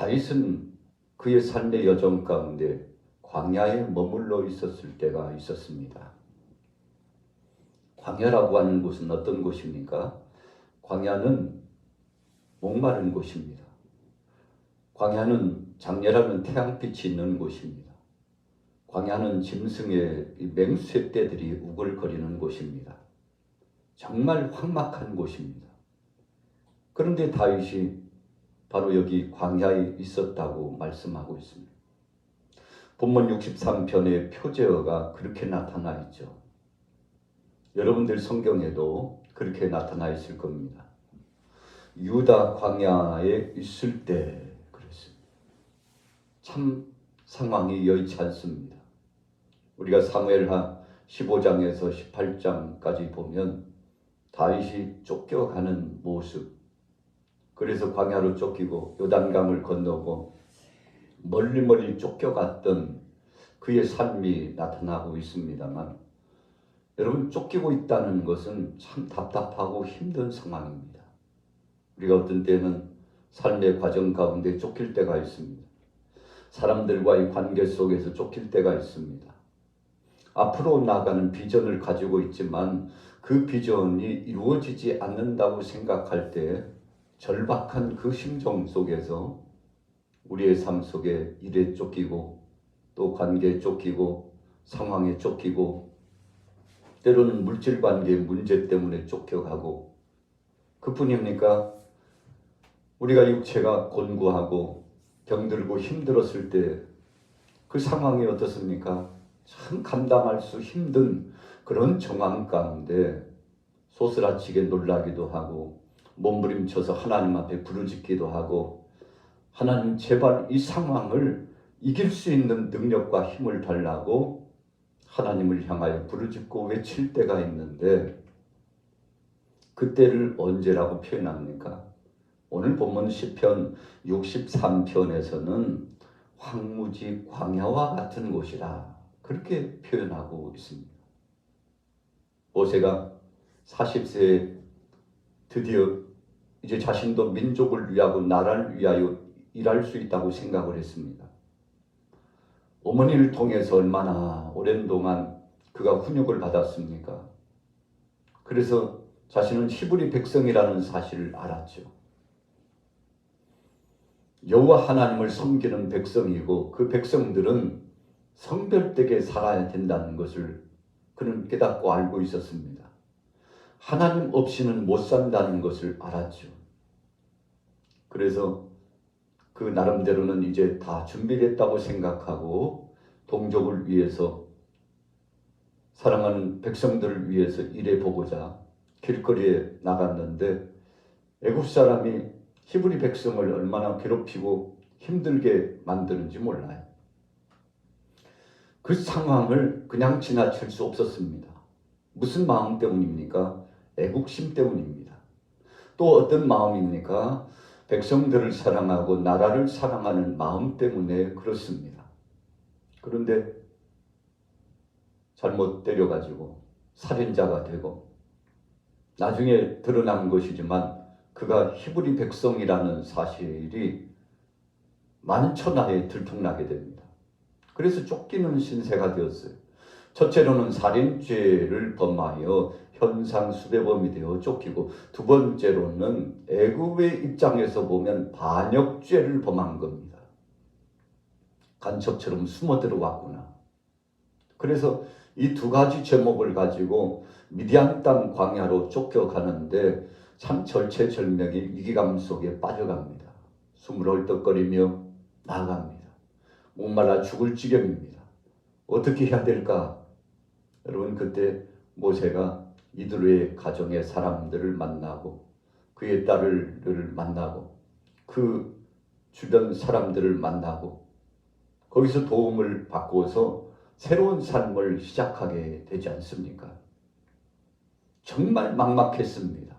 다윗은 그의 삶의 여정 가운데 광야에 머물러 있었을 때가 있었습니다. 광야라고 하는 곳은 어떤 곳입니까? 광야는 목마른 곳입니다. 광야는 장렬하는 태양빛이 있는 곳입니다. 광야는 짐승의 맹수의 떼들이 우글거리는 곳입니다. 정말 삭막한 곳입니다. 그런데 다윗이 바로 여기 광야에 있었다고 말씀하고 있습니다. 본문 63편의 표제어가 그렇게 나타나 있죠. 여러분들 성경에도 그렇게 나타나 있을 겁니다. 유다 광야에 있을 때 그랬습니다. 참 상황이 여의치 않습니다. 우리가 사무엘하 15장에서 18장까지 보면 다윗이 쫓겨가는 모습, 그래서 광야로 쫓기고 요단강을 건너고 멀리 쫓겨갔던 그의 삶이 나타나고 있습니다만, 여러분, 쫓기고 있다는 것은 참 답답하고 힘든 상황입니다. 우리가 어떤 때는 삶의 과정 가운데 쫓길 때가 있습니다. 사람들과의 관계 속에서 쫓길 때가 있습니다. 앞으로 나가는 비전을 가지고 있지만 그 비전이 이루어지지 않는다고 생각할 때 절박한 그 심정 속에서 우리의 삶 속에 일에 쫓기고 또 관계에 쫓기고 상황에 쫓기고 때로는 물질관계의 문제 때문에 쫓겨가고, 그뿐입니까? 우리가 육체가 곤고하고 병들고 힘들었을 때 그 상황이 어떻습니까? 참 감당할 수 힘든 그런 정황 가운데 소스라치게 놀라기도 하고 몸부림쳐서 하나님 앞에 부르짖기도 하고, 하나님 제발 이 상황을 이길 수 있는 능력과 힘을 달라고 하나님을 향하여 부르짖고 외칠 때가 있는데, 그때를 언제라고 표현합니까? 오늘 본문 시편 63편에서는 황무지 광야와 같은 곳이라 그렇게 표현하고 있습니다. 모세가 40세에 드디어 이제 자신도 민족을 위하고 나라를 위하여 일할 수 있다고 생각을 했습니다. 어머니를 통해서 얼마나 오랜 동안 그가 훈육을 받았습니까? 그래서 자신은 히브리 백성이라는 사실을 알았죠. 여호와 하나님을 섬기는 백성이고 그 백성들은 성별되게 살아야 된다는 것을 그는 깨닫고 알고 있었습니다. 하나님 없이는 못 산다는 것을 알았죠. 그래서 그 나름대로는 이제 다 준비됐다고 생각하고 동족을 위해서, 사랑하는 백성들을 위해서 일해보고자 길거리에 나갔는데, 애굽 사람이 히브리 백성을 얼마나 괴롭히고 힘들게 만드는지 몰라요. 그 상황을 그냥 지나칠 수 없었습니다. 무슨 마음 때문입니까? 애국심 때문입니다. 또 어떤 마음입니까? 백성들을 사랑하고 나라를 사랑하는 마음 때문에 그렇습니다. 그런데 잘못 때려가지고 살인자가 되고, 나중에 드러난 것이지만 그가 히브리 백성이라는 사실이 만천하에 들통나게 됩니다. 그래서 쫓기는 신세가 되었어요. 첫째로는 살인죄를 범하여 현상 수배범이 되어 쫓기고, 두 번째로는 애굽의 입장에서 보면 반역죄를 범한 겁니다. 간첩처럼 숨어 들어왔구나. 그래서 이 두 가지 제목을 가지고 미디안 땅 광야로 쫓겨가는데 참 절체절명의 위기감 속에 빠져갑니다. 숨을 헐떡거리며 나아갑니다. 목말라 죽을 지경입니다. 어떻게 해야 될까? 여러분, 그때 모세가 이드로의 가정의 사람들을 만나고 그의 딸을 만나고 그 주변 사람들을 만나고 거기서 도움을 받고서 새로운 삶을 시작하게 되지 않습니까? 정말 막막했습니다.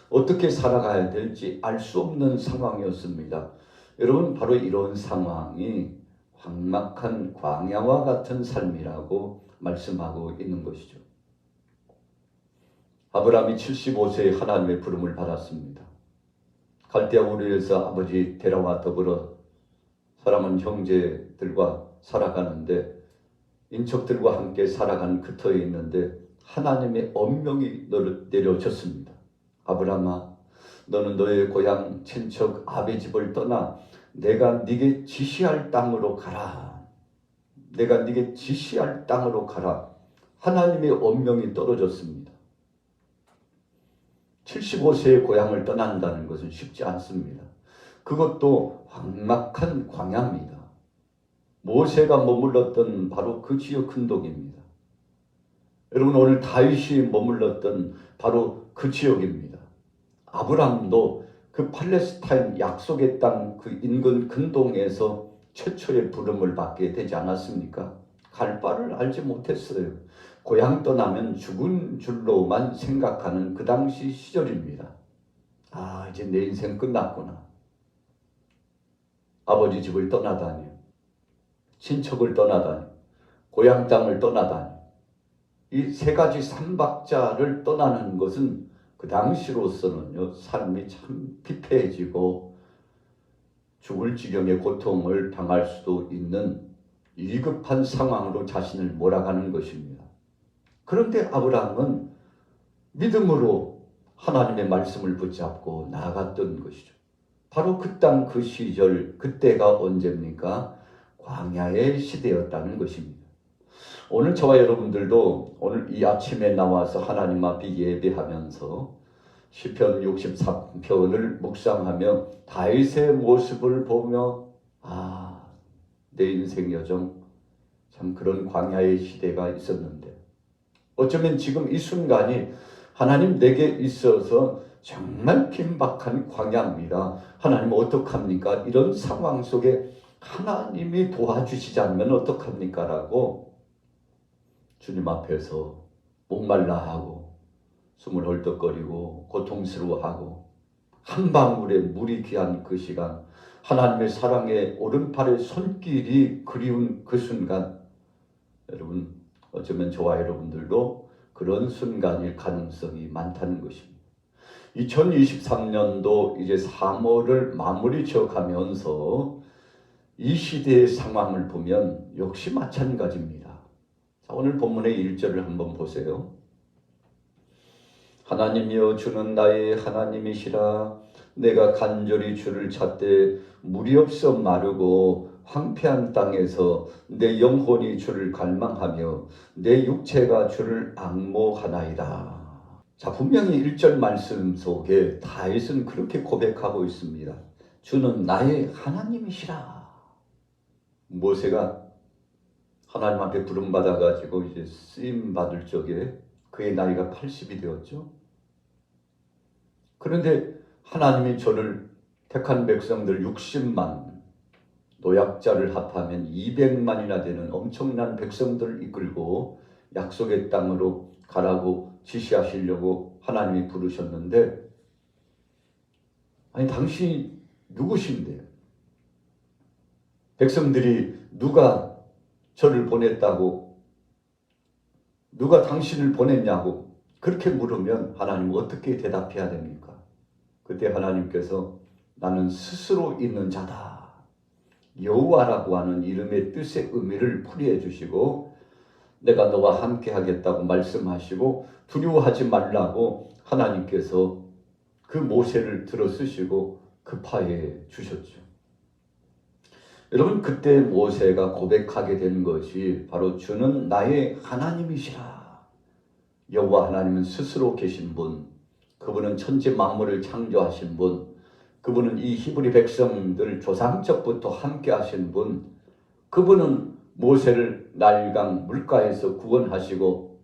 어떻게 살아가야 될지 알 수 없는 상황이었습니다. 여러분, 바로 이런 상황이 삭막한 광야와 같은 삶이라고 말씀하고 있는 것이죠. 아브라함이 75세에 하나님의 부름을 받았습니다. 갈대아 우르에서 아버지 데라와 더불어 사람은 형제들과 살아가는데 인척들과 함께 살아가는 그 터에 있는데 하나님의 엄명이 내려졌습니다. 아브라함아, 너는 너의 고향 친척 아비 집을 떠나 내가 네게 지시할 땅으로 가라. 내가 네게 지시할 땅으로 가라. 하나님의 엄명이 떨어졌습니다. 75세의 고향을 떠난다는 것은 쉽지 않습니다. 그것도 황막한 광야입니다. 모세가 머물렀던 바로 그 지역 흔독입니다. 여러분, 오늘 다윗이 머물렀던 바로 그 지역입니다. 아브라함도 그 팔레스타인 약속의 땅 그 인근 근동에서 최초의 부름을 받게 되지 않았습니까? 갈 바를 알지 못했어요. 고향 떠나면 죽은 줄로만 생각하는 그 당시 시절입니다. 아, 이제 내 인생 끝났구나. 아버지 집을 떠나다니, 친척을 떠나다니, 고향 땅을 떠나다니, 이 세 가지 삼박자를 떠나는 것은 그 당시로서는요, 삶이 참 피폐해지고 죽을 지경의 고통을 당할 수도 있는 위급한 상황으로 자신을 몰아가는 것입니다. 그런데 아브라함은 믿음으로 하나님의 말씀을 붙잡고 나아갔던 것이죠. 바로 그 땅, 그 시절, 그때가 언제입니까? 광야의 시대였다는 것입니다. 오늘 저와 여러분들도 오늘 이 아침에 나와서 하나님 앞에 예배하면서 시편 63편을 묵상하며 다윗의 모습을 보며 내 인생 여정 참 그런 광야의 시대가 있었는데 어쩌면 지금 이 순간이 하나님 내게 있어서 정말 긴박한 광야입니다. 하나님 어떡합니까? 이런 상황 속에 하나님이 도와주시지 않으면 어떡합니까? 라고 주님 앞에서 목말라 하고 숨을 헐떡거리고 고통스러워하고 한 방울의 물이 귀한 그 시간, 하나님의 사랑의 오른팔의 손길이 그리운 그 순간, 여러분 어쩌면 저와 여러분들도 그런 순간일 가능성이 많다는 것입니다. 2023년도 이제 3월을 마무리 지어가면서 이 시대의 상황을 보면 역시 마찬가지입니다. 자, 오늘 본문의 1절을 한번 보세요. 하나님이여 주는 나의 하나님이시라. 내가 간절히 주를 찾되 물이 없어 마르고 황폐한 땅에서 내 영혼이 주를 갈망하며 내 육체가 주를 앙모하나이다. 자, 분명히 1절 말씀 속에 다윗은 그렇게 고백하고 있습니다. 주는 나의 하나님이시라. 모세가 하나님 앞에 부름받아가지고 이제 쓰임 받을 적에 그의 나이가 80이 되었죠. 그런데 하나님이 저를 택한 백성들 60만, 노약자를 합하면 200만이나 되는 엄청난 백성들을 이끌고 약속의 땅으로 가라고 지시하시려고 하나님이 부르셨는데, 아니 당신이 누구신데? 백성들이 누가 저를 보냈다고, 누가 당신을 보냈냐고 그렇게 물으면 하나님 어떻게 대답해야 됩니까? 그때 하나님께서 나는 스스로 있는 자다, 여호와라고 하는 이름의 뜻의 의미를 풀이해 주시고 내가 너와 함께 하겠다고 말씀하시고 두려워하지 말라고 하나님께서 그 모세를 들어쓰시고 급하게 주셨죠. 여러분, 그때 모세가 고백하게 된 것이 바로 주는 나의 하나님이시라. 여호와 하나님은 스스로 계신 분, 그분은 천지 만물을 창조하신 분, 그분은 이 히브리 백성들 조상적부터 함께 하신 분, 그분은 모세를 나일강 물가에서 구원하시고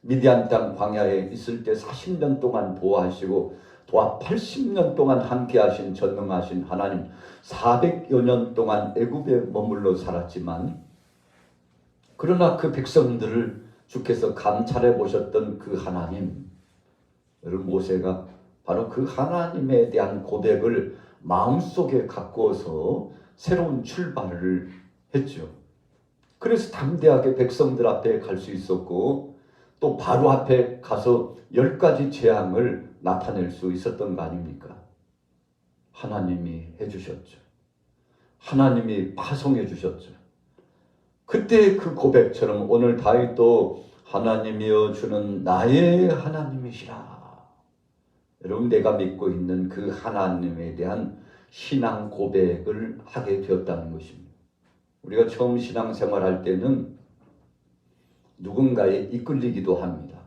미디안 땅 광야에 있을 때 40년 동안 보호하시고 도합 80년 동안 함께 하신 전능하신 하나님, 400여 년 동안 애굽에 머물러 살았지만 그러나 그 백성들을 주께서 감찰해 보셨던 그 하나님, 여러분 모세가 바로 그 하나님에 대한 고백을 마음속에 갖고서 새로운 출발을 했죠. 그래서 담대하게 백성들 앞에 갈 수 있었고 또 바로 앞에 가서 10가지 재앙을 나타낼 수 있었던 거 아닙니까? 하나님이 해주셨죠. 하나님이 파송해 주셨죠. 그때 그 고백처럼 오늘 다윗도 하나님이여 주는 나의 하나님이시라. 여러분, 내가 믿고 있는 그 하나님에 대한 신앙 고백을 하게 되었다는 것입니다. 우리가 처음 신앙생활할 때는 누군가에 이끌리기도 합니다.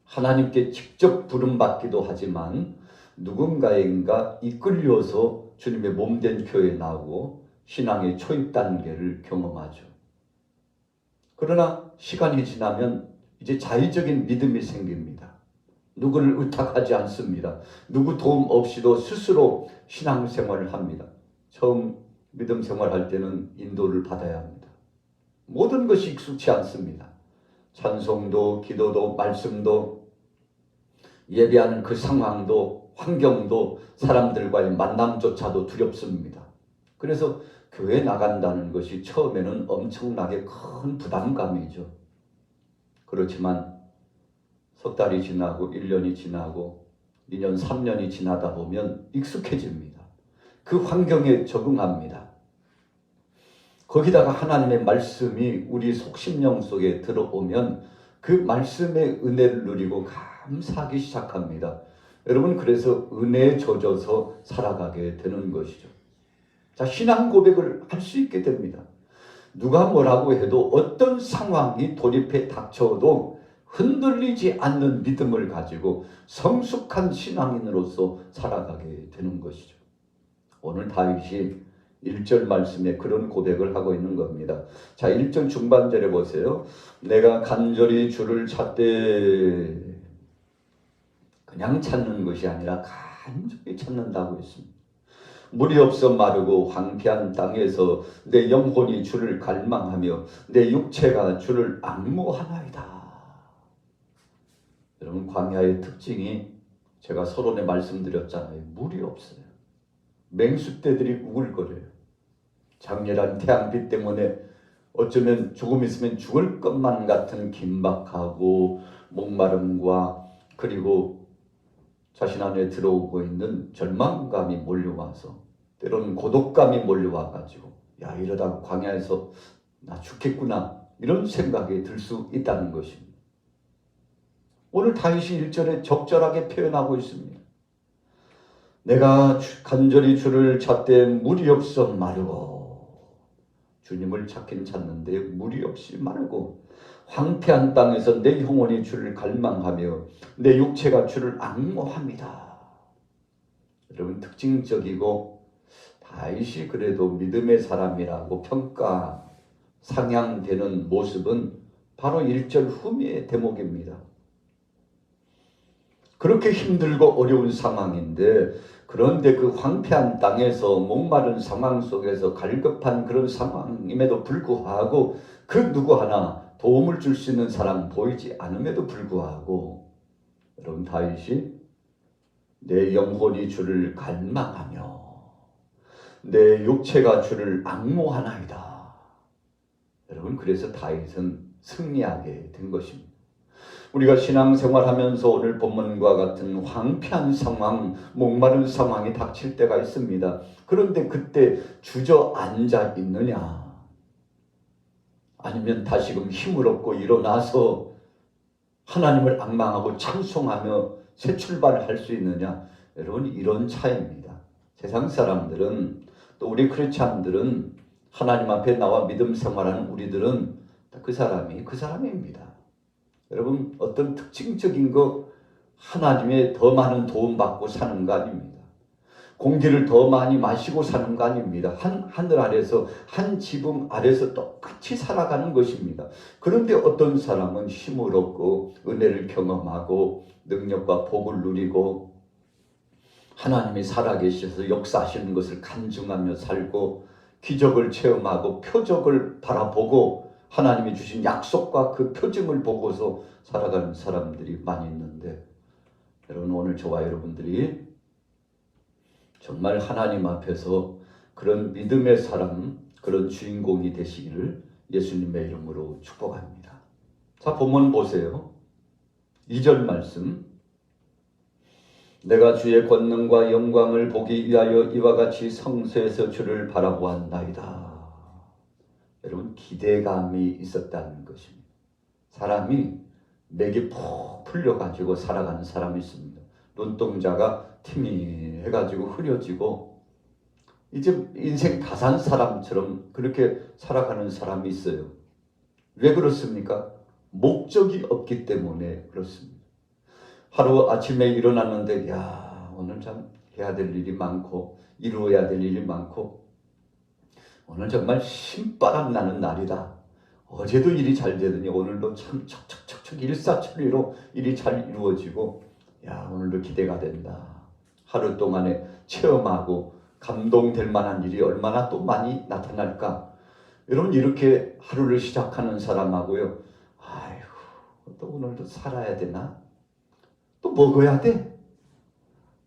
하나님께 직접 부름받기도 하지만 누군가인가 이끌려서 주님의 몸된 교회에 나오고 신앙의 초입 단계를 경험하죠. 그러나 시간이 지나면 이제 자의적인 믿음이 생깁니다. 누구를 의탁하지 않습니다. 누구 도움 없이도 스스로 신앙생활을 합니다. 처음 믿음 생활할 때는 인도를 받아야 합니다. 모든 것이 익숙치 않습니다. 찬송도, 기도도, 말씀도, 예배하는 그 상황도, 환경도, 사람들과의 만남조차도 두렵습니다. 그래서 교회 나간다는 것이 처음에는 엄청나게 큰 부담감이죠. 그렇지만 석 달이 지나고 1년이 지나고 2년, 3년이 지나다 보면 익숙해집니다. 그 환경에 적응합니다. 거기다가 하나님의 말씀이 우리 속심령 속에 들어오면 그 말씀의 은혜를 누리고 감사하기 시작합니다. 여러분, 그래서 은혜에 젖어서 살아가게 되는 것이죠. 자, 신앙 고백을 할 수 있게 됩니다. 누가 뭐라고 해도 어떤 상황이 돌입해 닥쳐도 흔들리지 않는 믿음을 가지고 성숙한 신앙인으로서 살아가게 되는 것이죠. 오늘 다윗이 1절 말씀에 그런 고백을 하고 있는 겁니다. 자, 1절 중반절에 보세요. 내가 간절히 주를 찾되, 그냥 찾는 것이 아니라 간절히 찾는다고 했습니다. 물이 없어 마르고 황폐한 땅에서 내 영혼이 주를 갈망하며 내 육체가 주를 앙모하나이다. 여러분, 광야의 특징이 제가 서론에 말씀드렸잖아요. 물이 없어요. 맹수떼들이 우글거려요. 장렬한 태양빛 때문에 어쩌면 조금 있으면 죽을 것만 같은 긴박하고 목마름과 그리고 자신 안에 들어오고 있는 절망감이 몰려와서 때로는 고독감이 몰려와가지고 야, 이러다 광야에서 나 죽겠구나 이런 생각이 들 수 있다는 것입니다. 오늘 다윗이 1절에 적절하게 표현하고 있습니다. 내가 간절히 주를 찾되 물이 없어 마르고, 주님을 찾긴 찾는데 물이 없이 마르고 황폐한 땅에서 내 영혼이 주를 갈망하며 내 육체가 주를 앙모합니다. 여러분, 특징적이고 다윗이 그래도 믿음의 사람이라고 평가 상향되는 모습은 바로 1절 후미의 대목입니다. 그렇게 힘들고 어려운 상황인데, 그런데 그 황폐한 땅에서 목마른 상황 속에서 갈급한 그런 상황임에도 불구하고 그 누구 하나 도움을 줄 수 있는 사람 보이지 않음에도 불구하고 여러분, 다윗이 내 영혼이 주를 갈망하며 내 육체가 주를 앙모하나이다. 여러분, 그래서 다윗은 승리하게 된 것입니다. 우리가 신앙생활하면서 오늘 본문과 같은 황폐한 상황, 목마른 상황이 닥칠 때가 있습니다. 그런데 그때 주저앉아 있느냐? 아니면 다시금 힘을 얻고 일어나서 하나님을 앙망하고 찬송하며 새 출발을 할 수 있느냐? 여러분, 이런 차이입니다. 세상 사람들은, 또 우리 크리스찬들은, 하나님 앞에 나와 믿음 생활하는 우리들은 그 사람입니다. 여러분, 어떤 특징적인 거 하나님의 더 많은 도움 받고 사는 거 아닙니다. 공기를 더 많이 마시고 사는 거 아닙니다. 한 하늘 아래서, 한 지붕 아래서 똑같이 살아가는 것입니다. 그런데 어떤 사람은 힘을 얻고 은혜를 경험하고 능력과 복을 누리고 하나님이 살아계셔서 역사하시는 것을 간증하며 살고 기적을 체험하고 표적을 바라보고 하나님이 주신 약속과 그 표징을 보고서 살아가는 사람들이 많이 있는데, 여러분, 오늘 저와 여러분들이 정말 하나님 앞에서 그런 믿음의 사람, 그런 주인공이 되시기를 예수님의 이름으로 축복합니다. 자, 본문 보세요. 2절 말씀. 내가 주의 권능과 영광을 보기 위하여 이와 같이 성소에서 주를 바라보았나이다. 여러분, 기대감이 있었다는 것입니다. 사람이 맥이 푹 풀려가지고 살아가는 사람이 있습니다. 눈동자가 팅해가지고 흐려지고 이제 인생 다 산 사람처럼 그렇게 살아가는 사람이 있어요. 왜 그렇습니까? 목적이 없기 때문에 그렇습니다. 하루 아침에 일어났는데 야, 오늘 참 해야 될 일이 많고 이루어야 될 일이 많고 오늘 정말 신바람 나는 날이다. 어제도 일이 잘 되더니 오늘도 참 척척척척 일사천리로 일이 잘 이루어지고 야, 오늘도 기대가 된다. 하루 동안에 체험하고 감동될 만한 일이 얼마나 또 많이 나타날까. 여러분, 이렇게 하루를 시작하는 사람하고요, 아이고 또 오늘도 살아야 되나? 또 먹어야 돼?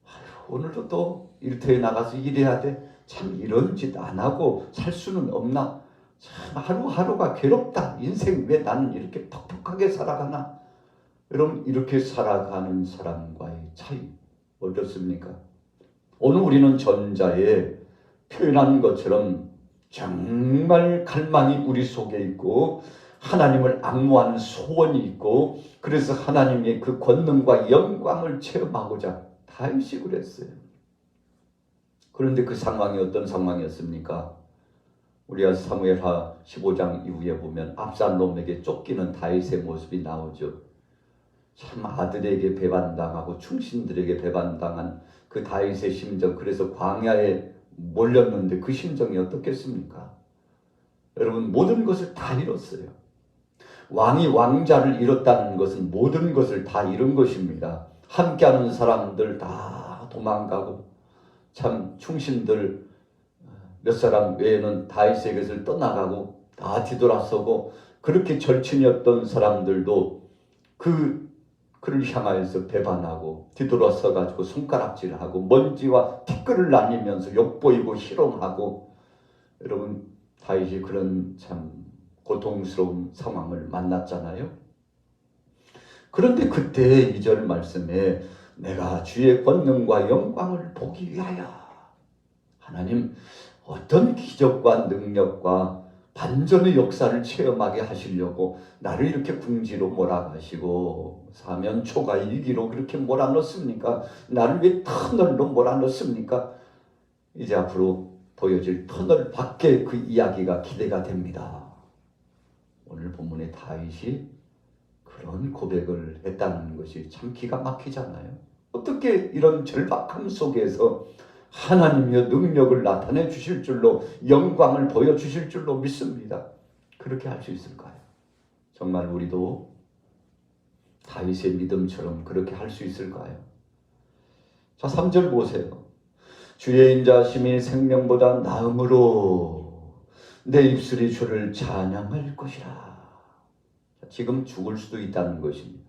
아이고, 오늘도 또 일터에 나가서 일해야 돼? 참 이런 짓 안 하고 살 수는 없나? 참 하루하루가 괴롭다. 인생 왜 나는 이렇게 퍽퍽하게 살아가나? 여러분, 이렇게 살아가는 사람과의 차이 어떻습니까? 오늘 우리는 전자에 표현한 것처럼 정말 갈망이 우리 속에 있고 하나님을 앙모하는 소원이 있고 그래서 하나님의 그 권능과 영광을 체험하고자 다윗이 그랬어요. 그런데 그 상황이 어떤 상황이었습니까? 우리가 사무엘하 15장 이후에 보면 압살롬에게 쫓기는 다윗의 모습이 나오죠. 참 아들에게 배반당하고 충신들에게 배반당한 그 다윗의 심정, 그래서 광야에 몰렸는데 그 심정이 어떻겠습니까? 여러분, 모든 것을 다 잃었어요. 왕이 왕자를 잃었다는 것은 모든 것을 다 잃은 것입니다. 함께하는 사람들 다 도망가고 참 충신들 몇 사람 외에는 다윗의 것을 떠나가고 다 뒤돌아서고 그렇게 절친이었던 사람들도 그를 향하여서 배반하고 뒤돌아서 가지고 손가락질하고 먼지와 티끌을 날리면서 욕보이고 희롱하고 여러분, 다윗이 그런 참 고통스러운 상황을 만났잖아요. 그런데 그때 2절 말씀에 내가 주의 권능과 영광을 보기 위하여, 하나님 어떤 기적과 능력과 반전의 역사를 체험하게 하시려고 나를 이렇게 궁지로 몰아가시고 사면초가 이기로 그렇게 몰아넣습니까? 나를 왜 터널로 몰아넣습니까? 이제 앞으로 보여질 터널 밖에 그 이야기가 기대가 됩니다. 오늘 본문의 다윗이 그런 고백을 했다는 것이 참 기가 막히잖아요. 어떻게 이런 절박함 속에서 하나님의 능력을 나타내 주실 줄로, 영광을 보여주실 줄로 믿습니다. 그렇게 할 수 있을까요? 정말 우리도 다윗의 믿음처럼 그렇게 할 수 있을까요? 자, 3절 보세요. 주의 인자심이 생명보다 나음으로 내 입술이 주를 찬양할 것이라. 지금 죽을 수도 있다는 것입니다.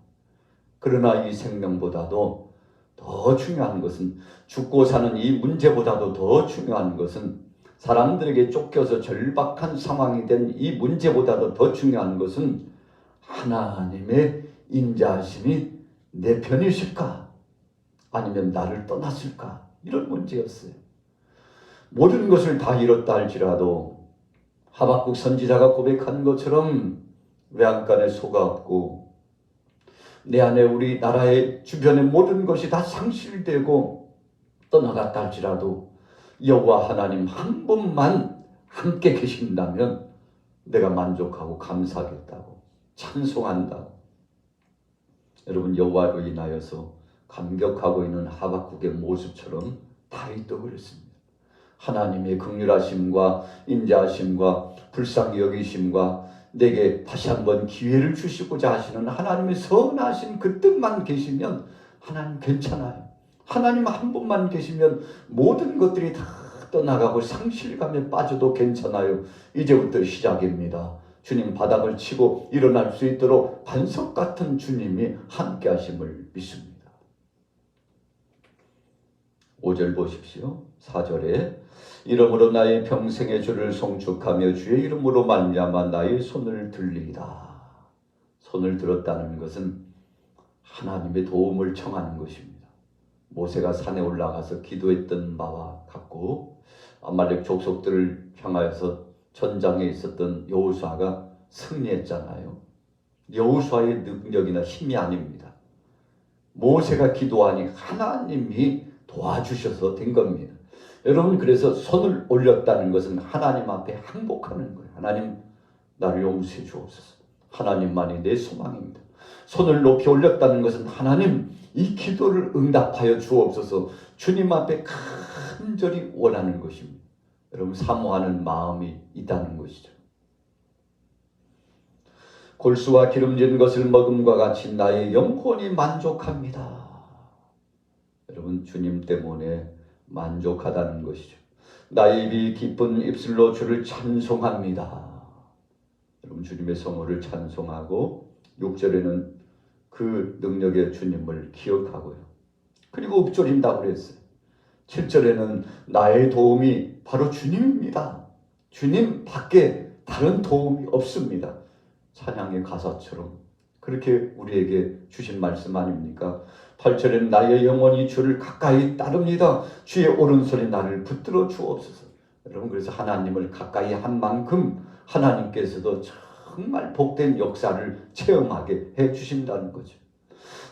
그러나 이 생명보다도 더 중요한 것은, 죽고 사는 이 문제보다도 더 중요한 것은, 사람들에게 쫓겨서 절박한 상황이 된 이 문제보다도 더 중요한 것은 하나님의 인자하심이 내 편이실까? 아니면 나를 떠났을까? 이런 문제였어요. 모든 것을 다 잃었다 할지라도 하박국 선지자가 고백한 것처럼 외양간에 소가 없고 내 안에 우리 나라의 주변의 모든 것이 다 상실되고 떠나갔다 할지라도 여호와 하나님 한 분만 함께 계신다면 내가 만족하고 감사하겠다고 찬송한다고. 여러분, 여호와로 인하여서 감격하고 있는 하박국의 모습처럼 다윗도 그랬습니다. 하나님의 긍휼하심과 인자하심과 불쌍히 여기심과 내게 다시 한번 기회를 주시고자 하시는 하나님의 선하신 그 뜻만 계시면 하나님 괜찮아요. 하나님 한 분만 계시면 모든 것들이 다 떠나가고 상실감에 빠져도 괜찮아요. 이제부터 시작입니다. 주님 바닥을 치고 일어날 수 있도록 반석 같은 주님이 함께 하심을 믿습니다. 5절 보십시오. 4절에 이러므로 나의 평생의 주를 송축하며 주의 이름으로 말미암아 나의 손을 들리이다. 손을 들었다는 것은 하나님의 도움을 청하는 것입니다. 모세가 산에 올라가서 기도했던 바와 같고, 아말렉 족속들을 향하여서 전장에 있었던 여호수아가 승리했잖아요. 여호수아의 능력이나 힘이 아닙니다. 모세가 기도하니 하나님이 도와주셔서 된 겁니다. 여러분, 그래서 손을 올렸다는 것은 하나님 앞에 항복하는 거예요. 하나님, 나를 용서해 주옵소서. 하나님만이 내 소망입니다. 손을 높이 올렸다는 것은 하나님, 이 기도를 응답하여 주옵소서. 주님 앞에 간절히 원하는 것입니다. 여러분, 사모하는 마음이 있다는 것이죠. 골수와 기름진 것을 먹음과 같이 나의 영혼이 만족합니다. 여러분, 주님 때문에 만족하다는 것이죠. 나의 입이 기쁜 입술로 주를 찬송합니다. 여러분, 주님의 성호를 찬송하고 6절에는 그 능력의 주님을 기억하고요. 그리고 읊조린다고 그랬어요. 7절에는 나의 도움이 바로 주님입니다. 주님 밖에 다른 도움이 없습니다. 찬양의 가사처럼 그렇게 우리에게 주신 말씀 아닙니까? 8절에는 나의 영혼이 주를 가까이 따릅니다. 주의 오른손이 나를 붙들어 주옵소서. 여러분, 그래서 하나님을 가까이 한 만큼 하나님께서도 정말 복된 역사를 체험하게 해 주신다는 거죠.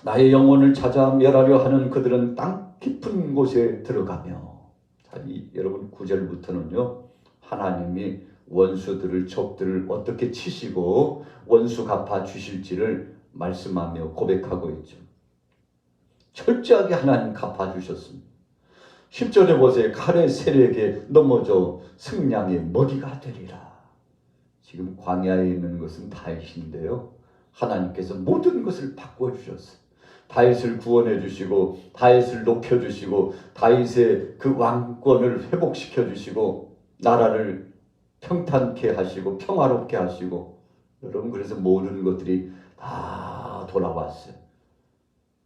나의 영혼을 찾아 멸하려 하는 그들은 땅 깊은 곳에 들어가며, 여러분 9절부터는요, 하나님이 원수들을, 적들을 어떻게 치시고 원수 갚아 주실지를 말씀하며 고백하고 있죠. 철저하게 하나님 갚아 주셨습니다. 10절에 보세요. 칼의 세력에 넘어져 승량의 먹이가 되리라. 지금 광야에 있는 것은 다윗인데요, 하나님께서 모든 것을 바꿔 주셨어요. 다윗을 구원해 주시고, 다윗을 높여 주시고, 다윗의 그 왕권을 회복시켜 주시고, 나라를 평탄케 하시고 평화롭게 하시고, 여러분, 그래서 모든 것들이 다 돌아왔어요.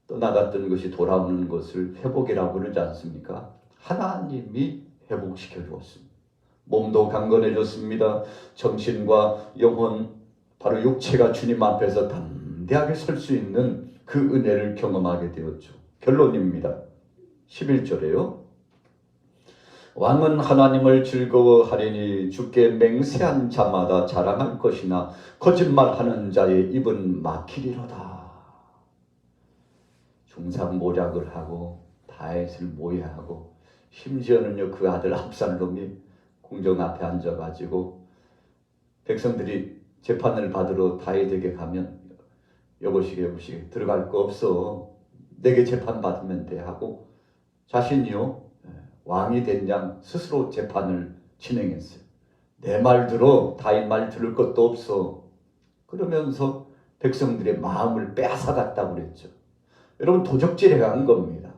떠나갔던 것이 돌아오는 것을 회복이라고 그러지 않습니까? 하나님이 회복시켜 주었습니다. 몸도 강건해졌습니다. 정신과 영혼, 바로 육체가 주님 앞에서 담대하게 설 수 있는 그 은혜를 경험하게 되었죠. 결론입니다. 11절에요. 왕은 하나님을 즐거워하리니 주께 맹세한 자마다 자랑할 것이나 거짓말하는 자의 입은 막히리로다. 중상모략을 하고 다윗을 모해하고, 심지어는요 그 아들 압살롬이 궁정 앞에 앉아가지고 백성들이 재판을 받으러 다윗에게 가면 여보시게 들어갈 거 없어, 내게 재판 받으면 돼 하고 자신이요 왕이 된 양 스스로 재판을 진행했어요. 내 말 들어, 다윗 말 들을 것도 없어, 그러면서 백성들의 마음을 빼앗아갔다고 그랬죠. 여러분, 도적질해 간 겁니다.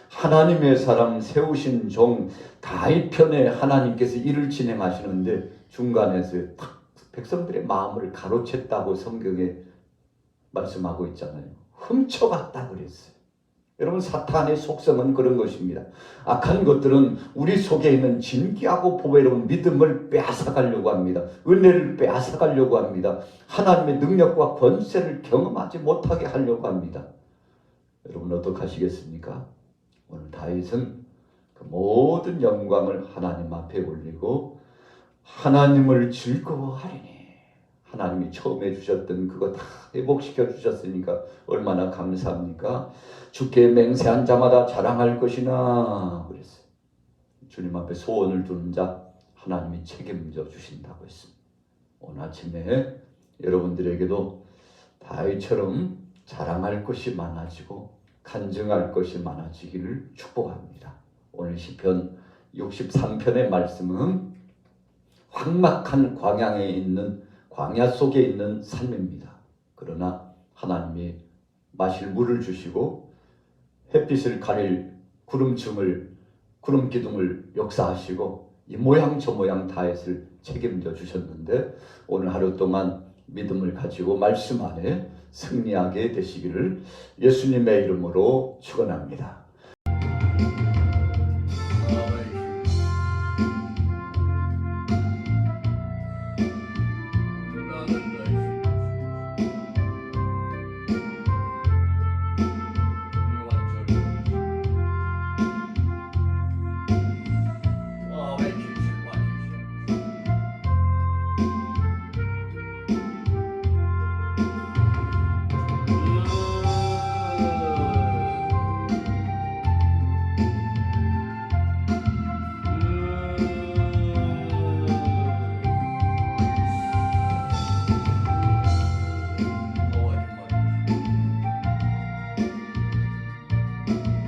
하나님의 사람 세우신 종 다윗 편에 하나님께서 일을 진행하시는데 중간에서 탁 백성들의 마음을 가로챘다고 성경에 말씀하고 있잖아요. 훔쳐갔다고 그랬어요. 여러분, 사탄의 속성은 그런 것입니다. 악한 것들은 우리 속에 있는 진귀하고 보배로운 믿음을 빼앗아가려고 합니다. 은혜를 빼앗아가려고 합니다. 하나님의 능력과 권세를 경험하지 못하게 하려고 합니다. 여러분, 어떻게 하시겠습니까? 오늘 다윗은 그 모든 영광을 하나님 앞에 올리고 하나님을 즐거워하리니, 하나님이 처음에 주셨던 그거 다 회복시켜 주셨으니까 얼마나 감사합니까? 주께 맹세한 자마다 자랑할 것이나 그랬어요. 주님 앞에 소원을 두는 자 하나님이 책임져 주신다고 했습니다. 오늘 아침에 여러분들에게도 다윗처럼 자랑할 것이 많아지고 간증할 것이 많아지기를 축복합니다. 오늘 시편 63편의 말씀은 황막한 광야 속에 있는 삶입니다. 그러나 하나님이 마실 물을 주시고 햇빛을 가릴 구름 기둥을 역사하시고 이 모양 저 모양 다윗을 책임져 주셨는데, 오늘 하루 동안 믿음을 가지고 말씀 안에 승리하게 되시기를 예수님의 이름으로 축원합니다. 네.